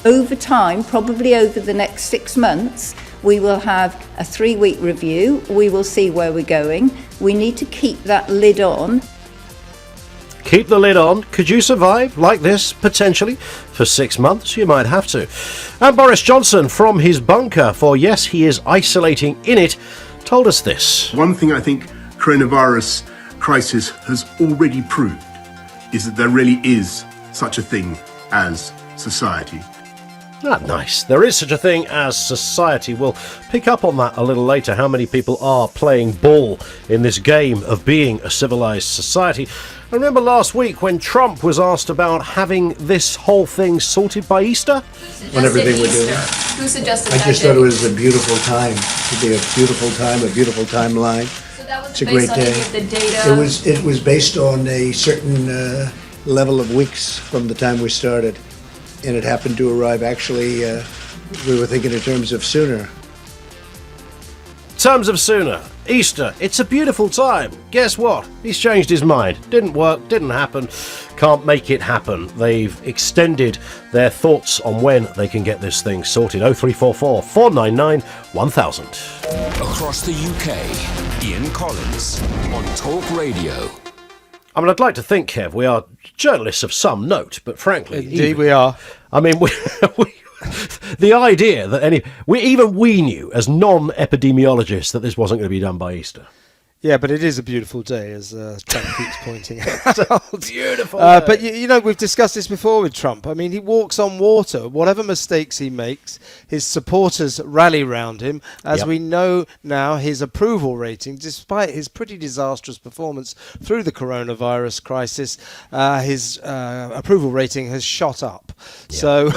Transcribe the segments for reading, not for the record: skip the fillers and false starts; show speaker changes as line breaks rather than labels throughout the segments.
Over time, probably over the next 6 months, we will have a 3-week review. We will see where we're going. We need to keep that lid on.
Keep the lid on. Could you survive like this, potentially? For 6 months, you might have to. And Boris Johnson, from his bunker, for yes, he is isolating in it, told us this.
One thing I think coronavirus crisis has already proved is that there really is such a thing as society.
Ah, nice. There is such a thing as society. We'll pick up on that a little later, how many people are playing ball in this game of being a civilised society. I remember last week when Trump was asked about having this whole thing sorted by Easter.
On everything we're doing.
Who suggested
I
that?
just thought it was a beautiful time. It would be a beautiful time, a beautiful timeline.
So that was
It's a
based
great
on
day.
any of the data?
It was based on a certain level of weeks from the time we started. And it happened to arrive, actually, we were thinking in terms of sooner.
Terms of sooner. Easter. It's a beautiful time. Guess what? He's changed his mind. Didn't work, didn't happen, can't make it happen. They've extended their thoughts on when they can get this thing sorted. 0344 499 1000.
Across the UK, Ian Collins on Talk Radio.
I mean, I'd like to think, Kev, we are journalists of some note, but frankly...
Indeed we are.
I mean, the idea that we knew as non-epidemiologists that this wasn't going to be done by Easter.
Yeah, but it is a beautiful day, as Trump keeps pointing out.
Beautiful.
But you know, we've discussed this before with Trump. I mean, he walks on water. Whatever mistakes he makes, his supporters rally round him. As we know now, his approval rating, despite his pretty disastrous performance through the coronavirus crisis, his approval rating has shot up. Yeah. So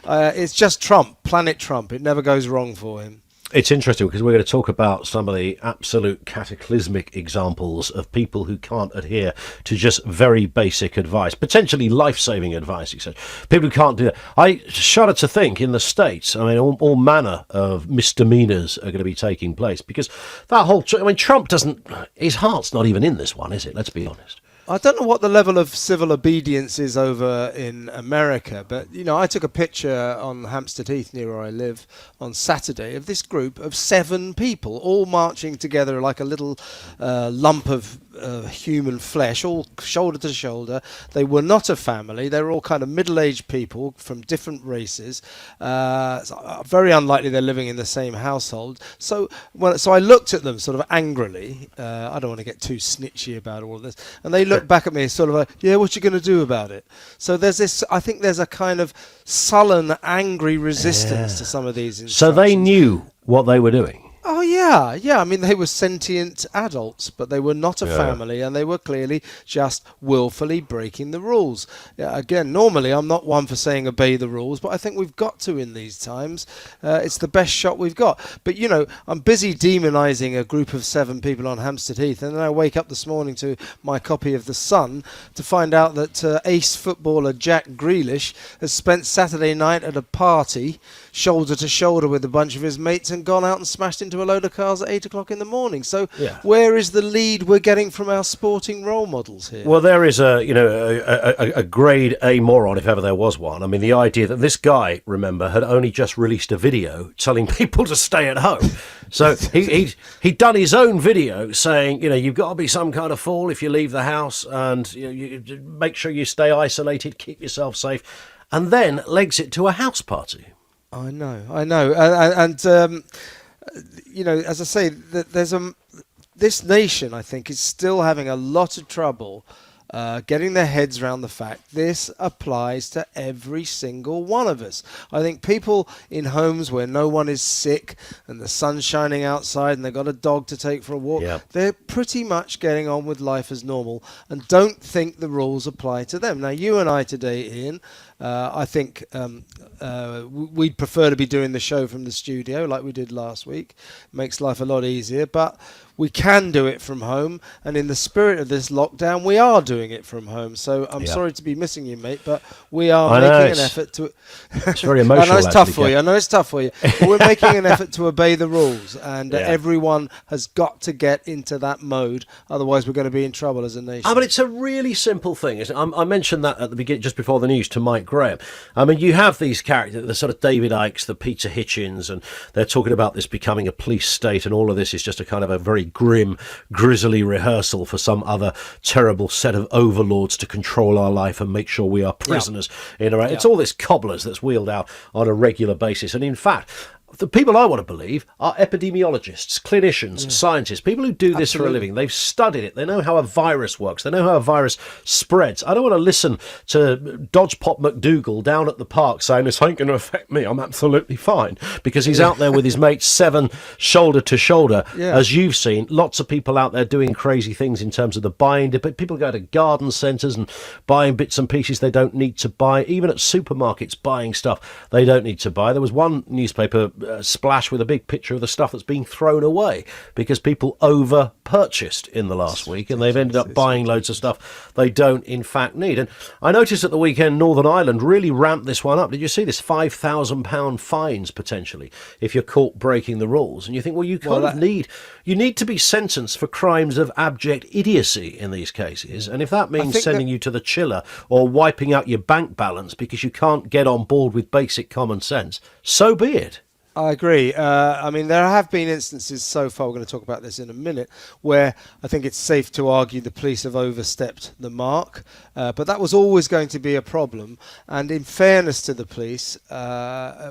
it's just Trump, Planet Trump. It never goes wrong for him.
It's interesting because we're going to talk about some of the absolute cataclysmic examples of people who can't adhere to just very basic advice, potentially life-saving advice, etc. People who can't do that. I shudder to think in the States, I mean, all manner of misdemeanors are going to be taking place because that whole... I mean, Trump doesn't... His heart's not even in this one, is it? Let's be honest.
I don't know what the level of civil obedience is over in America, but, you know, I took a picture on Hampstead Heath near where I live on Saturday of this group of 7 people all marching together like a little lump of human flesh, all shoulder to shoulder. They were not a family. They were all kind of middle-aged people from different races. Very unlikely they're living in the same household. So I looked at them sort of angrily. I don't want to get too snitchy about all of this. And they looked back at me sort of like, yeah, what you going to do about it? So there's this, I think there's a kind of sullen, angry resistance to some of these instructions.
So they knew what they were doing.
Oh, yeah. I mean, they were sentient adults, but they were not a family, and they were clearly just willfully breaking the rules. Again, normally I'm not one for saying obey the rules, but I think we've got to in these times. It's the best shot we've got. But, you know, I'm busy demonising a group of 7 people on Hampstead Heath, and then I wake up this morning to my copy of The Sun to find out that ace footballer Jack Grealish has spent Saturday night at a party shoulder to shoulder with a bunch of his mates and gone out and smashed into a load of cars at 8 o'clock in the morning. So where is the lead we're getting from our sporting role models here?
Well, there is a grade A moron, if ever there was one. I mean, the idea that this guy, remember, had only just released a video telling people to stay at home. So he'd done his own video saying, you know, you've got to be some kind of fool if you leave the house, and you make sure you stay isolated, keep yourself safe, and then legs it to a house party.
I know. And you know, as I say, this nation, I think, is still having a lot of trouble getting their heads around the fact this applies to every single one of us. I think people in homes where no one is sick and the sun's shining outside and they've got a dog to take for a walk, they're pretty much getting on with life as normal and don't think the rules apply to them. Now, you and I today, Ian, I think we'd prefer to be doing the show from the studio like we did last week. Makes life a lot easier, but we can do it from home, and in the spirit of this lockdown, we are doing it from home. So I'm sorry to be missing you, mate, but we are making an effort to...
It's very emotional.
I know it's tough for you. But we're making an effort to obey the rules, and everyone has got to get into that mode. Otherwise, we're going to be in trouble as a nation.
But it's a really simple thing. I mentioned that at the beginning, just before the news, to Mike Graham. I mean, you have these character, the sort of David Icke, the Peter Hitchens, and they're talking about this becoming a police state, and all of this is just a kind of a very grim, grisly rehearsal for some other terrible set of overlords to control our life and make sure we are prisoners in our... It's all this cobblers that's wheeled out on a regular basis. And in fact, the people I want to believe are epidemiologists, clinicians, scientists, people who do this for a living. They've studied it. They know how a virus works. They know how a virus spreads. I don't want to listen to Dodgepot McDougall down at the park saying this ain't going to affect me. I'm absolutely fine, because he's out there with his mates 7 shoulder to shoulder, as you've seen. Lots of people out there doing crazy things in terms of the buying. But people go to garden centres and buying bits and pieces they don't need to buy. Even at supermarkets, buying stuff they don't need to buy. There was one newspaper splash with a big picture of the stuff that's being thrown away because people over purchased in the last week, and they've ended up buying loads of stuff they don't in fact need. And I noticed at the weekend Northern Ireland really ramped this one up. Did you see this? £5,000 fines potentially if you're caught breaking the rules. And you think, well, you need to be sentenced for crimes of abject idiocy in these cases. And if that means sending you to the chiller or wiping out your bank balance because you can't get on board with basic common sense, so be it.
I agree. I mean, there have been instances so far, we're going to talk about this in a minute, where I think it's safe to argue the police have overstepped the mark. But that was always going to be a problem. And in fairness to the police,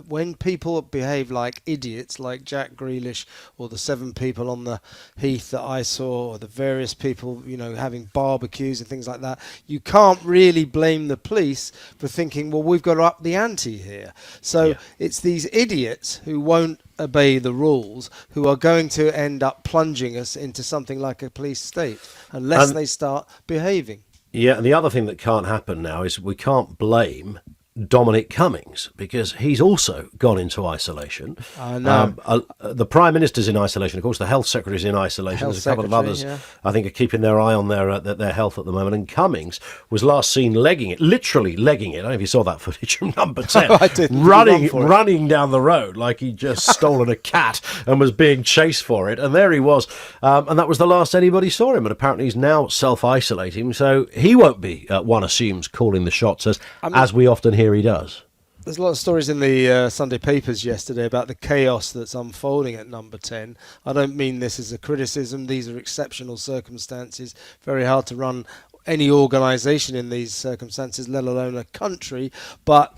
when people behave like idiots, like Jack Grealish or the 7 people on the heath that I saw, or the various people, having barbecues and things like that, you can't really blame the police for thinking, well, we've got to up the ante here. So it's these idiots who won't obey the rules who are going to end up plunging us into something like a police state unless they start behaving.
Yeah, and the other thing that can't happen now is we can't blame Dominic Cummings, because he's also gone into isolation. I know. The Prime Minister's in isolation. Of course, the Health Secretary's in isolation. There's a couple of others, I think, are keeping their eye on their health at the moment. And Cummings was last seen literally legging it. I don't know if you saw that footage from Number 10.
I did.
Running down the road like he'd just stolen a cat and was being chased for it. And there he was. And that was the last anybody saw him. And apparently he's now self-isolating. So he won't be, one assumes, calling the shots, as we often hear he does.
There's a lot of stories in the Sunday papers yesterday about the chaos that's unfolding at Number 10. I don't mean this as a criticism. These are exceptional circumstances. Very hard to run any organisation in these circumstances, let alone a country. But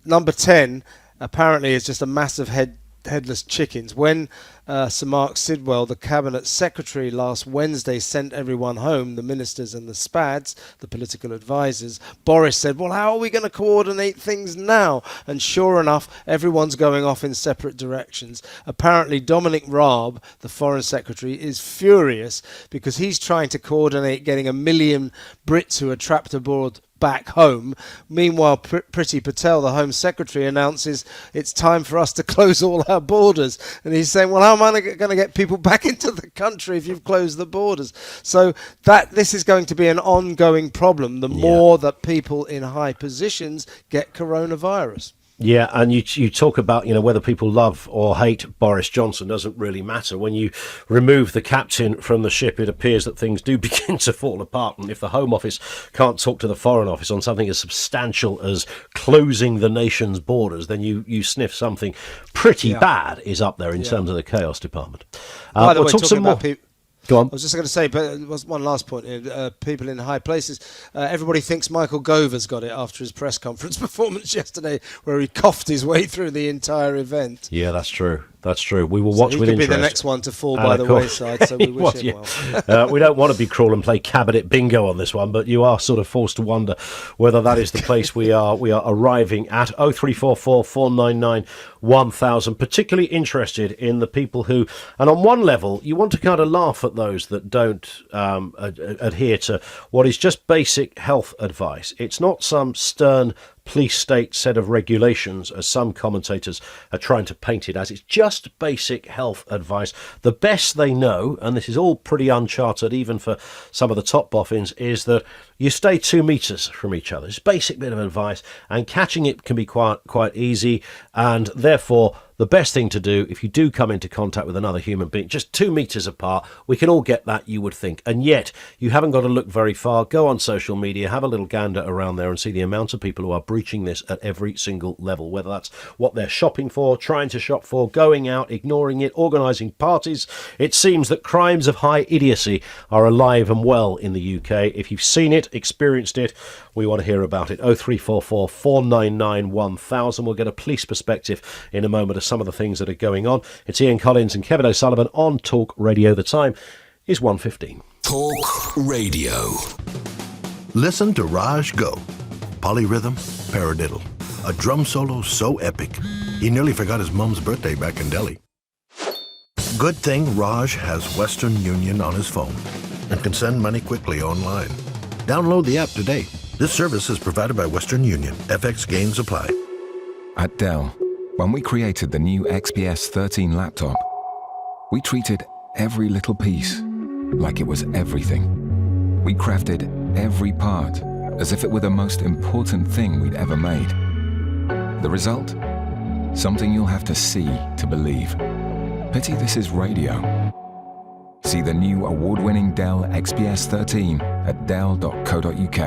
Number 10 apparently is just a massive headless chickens. When Sir Mark Sidwell, the Cabinet Secretary, last Wednesday sent everyone home, the ministers and the SPADs, the political advisors, Boris said, well, how are we going to coordinate things now? And sure enough, everyone's going off in separate directions. Apparently, Dominic Raab, the Foreign Secretary, is furious because he's trying to coordinate getting 1 million Brits who are trapped aboard back home. Meanwhile, Priti Patel, the Home Secretary, announces it's time for us to close all our borders. And he's saying, well, how am I going to get people back into the country if you've closed the borders? So this is going to be an ongoing problem the more that people in high positions get coronavirus.
Yeah, and you talk about, whether people love or hate Boris Johnson doesn't really matter. When you remove the captain from the ship, it appears that things do begin to fall apart. And if the Home Office can't talk to the Foreign Office on something as substantial as closing the nation's borders, then you sniff something pretty bad is up there in terms of the chaos department.
By the way,
talk some more. Go on.
I was just going to say, but it was one last point. People in high places, everybody thinks Michael Gover's got it after his press conference performance yesterday, where he coughed his way through the entire event.
Yeah, that's true. That's true. We will watch with interest.
He could be the next one to fall by the wayside, so we wish him well.
We don't want to be cruel and play cabinet bingo on this one, but you are sort of forced to wonder whether that is the place we are arriving at. 0344 499 1000. Particularly interested in the people who, and on one level, you want to kind of laugh at those that don't adhere to what is just basic health advice. It's not some stern police state set of regulations, as some commentators are trying to paint it as. It's just basic health advice. The best they know, and this is all pretty uncharted even for some of the top boffins, is that you stay 2 metres from each other. It's a basic bit of advice, and catching it can be quite easy, and therefore the best thing to do, if you do come into contact with another human being, just 2 metres apart, we can all get that, you would think. And yet, you haven't got to look very far. Go on social media, have a little gander around there and see the amount of people who are breaching this at every single level, whether that's what they're shopping for, trying to shop for, going out, ignoring it, organising parties. It seems that crimes of high idiocy are alive and well in the UK. If you've seen it, experienced it, we want to hear about it. 0344 499 1000. We'll get a police perspective in a moment of some of the things that are going on. It's Ian Collins and Kevin O'Sullivan on Talk Radio. The time is 1:15.
Talk Radio.
Listen to Raj go. Polyrhythm, paradiddle. A drum solo so epic, he nearly forgot his mum's birthday back in Delhi. Good thing Raj has Western Union on his phone and can send money quickly online. Download the app today. This service is provided by Western Union. FX gains apply.
At Dell, when we created the new XPS 13 laptop, we treated every little piece like it was everything. We crafted every part as if it were the most important thing we'd ever made. The result? Something you'll have to see to believe. Pity this is radio. See the new award-winning Dell XPS 13 at dell.co.uk.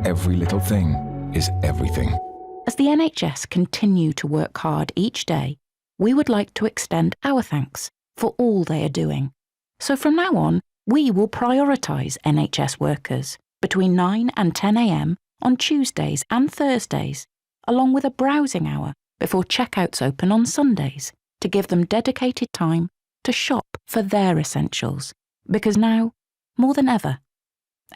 Every little thing is everything.
As the NHS continue to work hard each day, we would like to extend our thanks for all they are doing. So from now on, we will prioritise NHS workers between 9 and 10 a.m. on Tuesdays and Thursdays, along with a browsing hour before checkouts open on Sundays, to give them dedicated time to shop for their essentials. Because now, more than ever,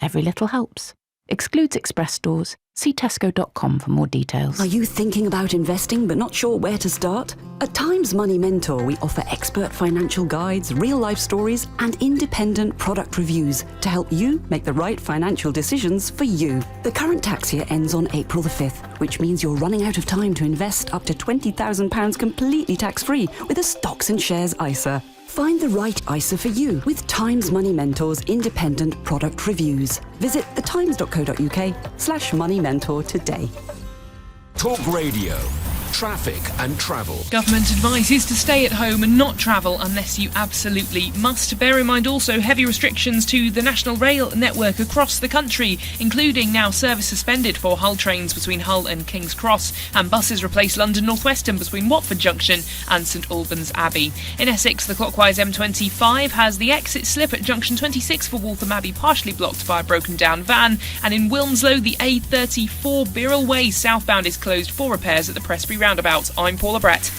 every little helps. Excludes express stores. See tesco.com for more details.
Are you thinking about investing but not sure where to start? At Times Money Mentor, we offer expert financial guides, real-life stories, and independent product reviews to help you make the right financial decisions for you. The current tax year ends on April the 5th, which means you're running out of time to invest up to £20,000 completely tax-free with a stocks and shares ISA. Find the right ISA for you with Times Money Mentor's independent product reviews. Visit thetimes.co.uk/money mentor today.
Talk Radio. Traffic and travel.
Government advice is to stay at home and not travel unless you absolutely must. Bear in mind also heavy restrictions to the national rail network across the country, including now service suspended for Hull trains between Hull and King's Cross, and buses replace London North Western between Watford Junction and St Albans Abbey. In Essex, the clockwise M25 has the exit slip at junction 26 for Waltham Abbey partially blocked by a broken down van, and in Wilmslow the A34 Birrell Way southbound is closed for repairs at the Presbury roundabout. I'm Paula Brett.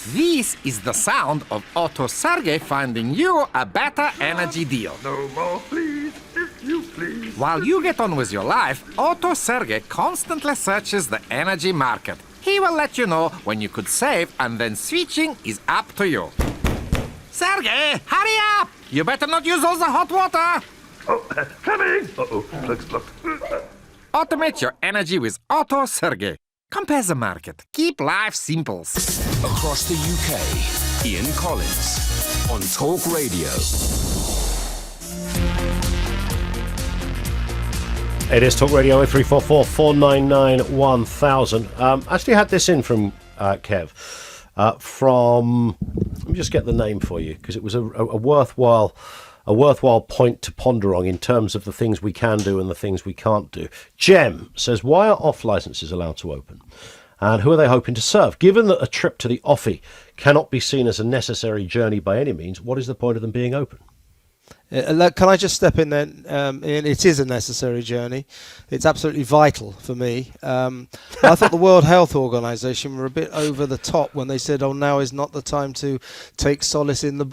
This is the sound of Otto Sergey finding you a better energy deal.
No more, please, if you please.
While you get on with your life, Otto Sergey constantly searches the energy market. He will let you know when you could save, and then switching is up to you. Sergey, hurry up! You better not use all the hot water.
Oh, coming! Uh-oh, plug's blocked.
Automate your energy with Otto Sergey. Compare the market. Keep life simple.
Across the UK, Ian Collins on Talk Radio.
It is Talk Radio 0344 499 1000. Actually had this in from Kev. From, let me just get the name for you, because it was a worthwhile point to ponder on in terms of the things we can do and the things we can't do. Jem says, why are off licences allowed to open? And who are they hoping to serve? Given that a trip to the offie cannot be seen as a necessary journey by any means, what is the point of them being open?
Can I just step in there? It is a necessary journey. It's absolutely vital for me. I thought the World Health Organization were a bit over the top when they said, oh, now is not the time to take solace in the body.